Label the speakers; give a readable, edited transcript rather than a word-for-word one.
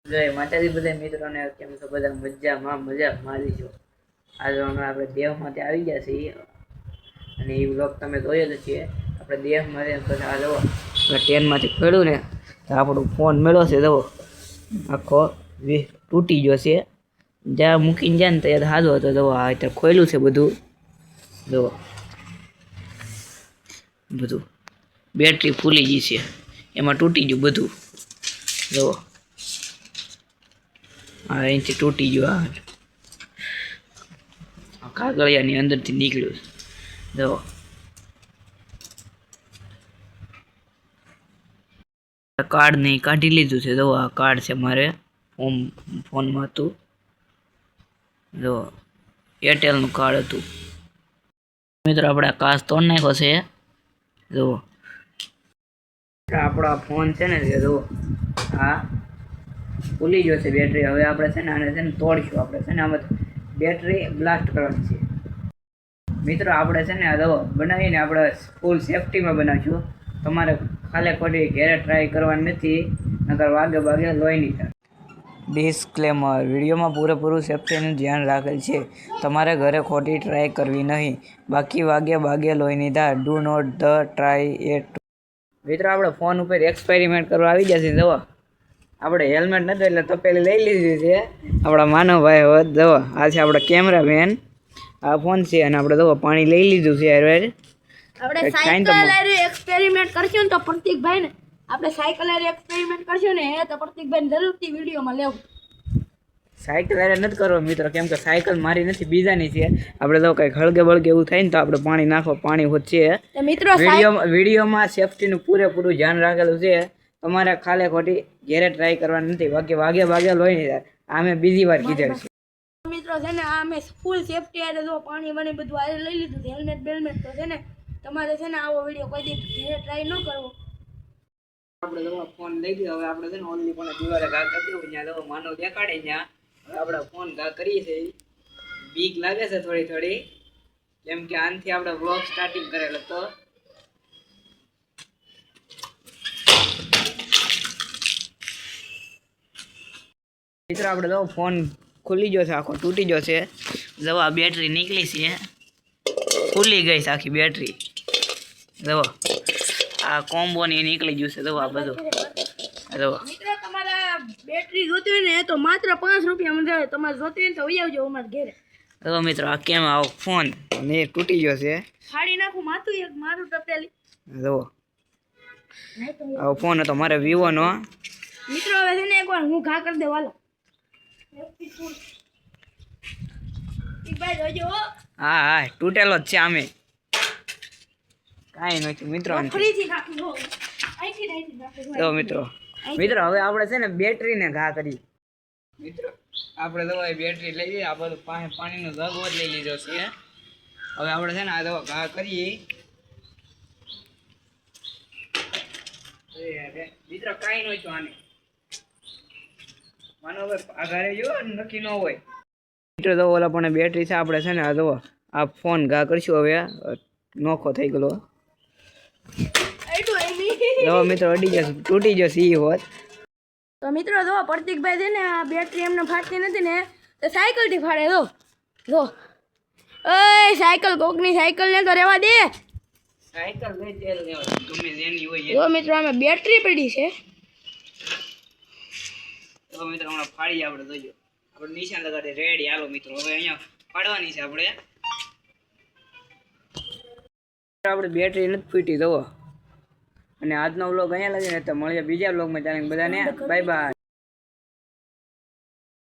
Speaker 1: જય માતાજી બધા મિત્રોને કેમ છો બધા મજા મારીશું. આજે અમે આપણે દેવમાંથી આવી ગયા છીએ અને એ બ્લોગ તમે જોયો જ છીએ. આપણે દેવમાંથી પછી આ જુઓ ટ્રેનમાંથી ખોલ્યું ને તો આપણો ફોન મેળો છે. જુઓ આખો તૂટી ગયો છે. જ્યાં મૂકીને જાય ને ત્યાં સાજો હતો. જુઓ આ અત્યારે ખોલ્યું છે બધું. જુઓ બધું બેટરી ફૂલી ગઈ છે, એમાં તૂટી ગયું બધું. જુઓ અહીંથી તૂટી ગયો. આ કાગળિયાની અંદરથી નીકળ્યું. જો કાર્ડ નહીં કાઢી લીધું છે. જો આ કાર્ડ છે મારે ફોનમાં હતું. જો એરટેલનું કાર્ડ હતું. મિત્રો આપણે કાચ તોડ નાખ્યો છે. જો આપણો ફોન છે ને જો આ ભૂલી ગયો છે બેટરી. હવે આપણે છે ને આને છે ને તોડશું. આપણે છે ને આમાં બેટરી બ્લાસ્ટ કરવાની છે. મિત્રો આપણે છે ને આ દવા બનાવીને આપણે ફૂલ સેફટીમાં બનાવીશું. તમારે ખાલે ખોટી ઘેરે ટ્રાય કરવાની નથી, નકર વાગે લોહી નહીં થાય. ડિસ્ક્લેમર: વિડીયોમાં પૂરેપૂરું સેફટીનું ધ્યાન રાખેલ છે. તમારે ઘરે ખોટી ટ્રાય કરવી નહીં, બાકી વાગે લોહી નહીં થાય. Do not the try at. મિત્રો આપણે ફોન ઉપર એક્સપેરિમેન્ટ કરવા આવી જશે. જવા આપણે હેલ્મેટ નતું એટલે તપેલી લઈ લીધી છે. આપણા માનવભાઈ હોત. જવો આ છે આપણા કેમેરામેન. આ ફોન છે અને આપણે જવો પાણી લઈ લીધું છે.
Speaker 2: આપણે સાયકલ એક્સપેરિમેન્ટ કરશું ને તો પ્રતિકભાઈ ને આપણે સાયકલ એક્સપેરિમેન્ટ કરશું ને તો પ્રતિકભાઈ જરૂરથી વિડીયોમાં લેવું.
Speaker 1: સાયકલ નથી કરવો મિત્રો, કેમ કે સાયકલ મારી નથી, બીજાની છે. આપણે તો કંઈક હળગે બળગે એવું થાય ને તો આપણે પાણી નાખો, પાણી છે.
Speaker 2: મિત્રો
Speaker 1: વિડીયોમાં સેફટીનું પૂરેપૂરું ધ્યાન રાખેલું છે. તમારે ખાલે ખોટી ઘેરે ટ્રાય કરવાની નથી, વાગે લોહી નહીં થાય. આ મેં બીજી વાર કીધેલ છે.
Speaker 2: મિત્રો છે ને આ મેં ફૂલ સેફટી આરે જો પાણી વાણી બધું આરે લઈ લીધું છે. હેલ્મેટ તો છે ને તમારે છે ને આવો વિડીયો કોઈ દી ઘેરે ટ્રાય ન કરવો.
Speaker 1: આપણે દવા ફોન લઈ ગયો. હવે આપણે છે ને ઓનલી પણ દિવાલે ઘા કરી દેવું. ત્યાં દવા માનવ દેખાડે ત્યાં હવે આપણે ફોન ઘા કરીએ છીએ. બીક લાગે છે થોડી, કેમ કે આનથી આપણે વ્લોગ સ્ટાર્ટિંગ કરેલો હતો. મિત્રો આપણે તો ફોન ખુલી ગયો છે, આખો તૂટી ગયો છે. જવા બેટરી નીકળી છે, ખુલી ગઈ છે આખી બેટરી. જવો આ કોમ્બોની નીકળી ગયું છે. જવો આ બધું. જવો
Speaker 2: મિત્રો તમારે બેટરી જોતી હોય ને તો માત્ર 5 રૂપિયામાં જાય. તમારે જોતી હોય ને તો વહી આવજો અમારા ઘરે.
Speaker 1: જવો મિત્રો આ કેમ આવો ફોન ને તૂટી ગયો છે.
Speaker 2: ફાડી નાખું માથું એક મારું તપેલી.
Speaker 1: જવો આવો ફોન હતો મારે વિવોનો.
Speaker 2: મિત્રો હવે છે ને એકવાર હું ઘા કરી દેવાલો.
Speaker 1: હા તૂટેલો જ છે. આમે કાંઈ નથી મિત્રો. મિત્રો હવે આપણે છે ને બેટરીને ઘા કરી. મિત્રો આપણે દવા બેટરી લઈ લઈએ. આ બધું પાણીનો જગ જ લઈ લીધો છે. હવે આપણે છે ને આ દવા ઘા કરીએ. મિત્રો કાંઈ નહીં આને માનો હવે આઘારે જો નક્કી ન હોય. મિત્રો તો ઓલા પણ બેટરી છે. આપણે છે ને આ જુઓ આ ફોન ઘા કરશું. હવે નોખો થઈ ગયો. મિત્રો અડી જશે, તૂટી જશે ઈ હોત.
Speaker 2: તો મિત્રો જો પ્રતિકભાઈ છે ને આ બેટરી એમને ફાટતી નથી ને તો સાયકલથી ફાડે. જો ઓય સાયકલ કોકની સાયકલ ને તો રહેવા દે.
Speaker 1: સાયકલ લઈ તેલ લેવા ગમે જેની હોય.
Speaker 2: જો મિત્રો આમાં બેટરી પડી છે.
Speaker 1: તો મિત્રો હમણાં ફાડી આપણે જોજો. આપણે નિશાન લગાડે રેડી. હાલો મિત્રો હવે અહીંયા ફાડવાની છે આપણે બેટરી નથી ફૂટી. જવો અને આજનો વ્લોગ અહીંયા લાગે ને તો મળીએ બીજા વ્લોગમાં. ચાલે બધાને બાય બાય.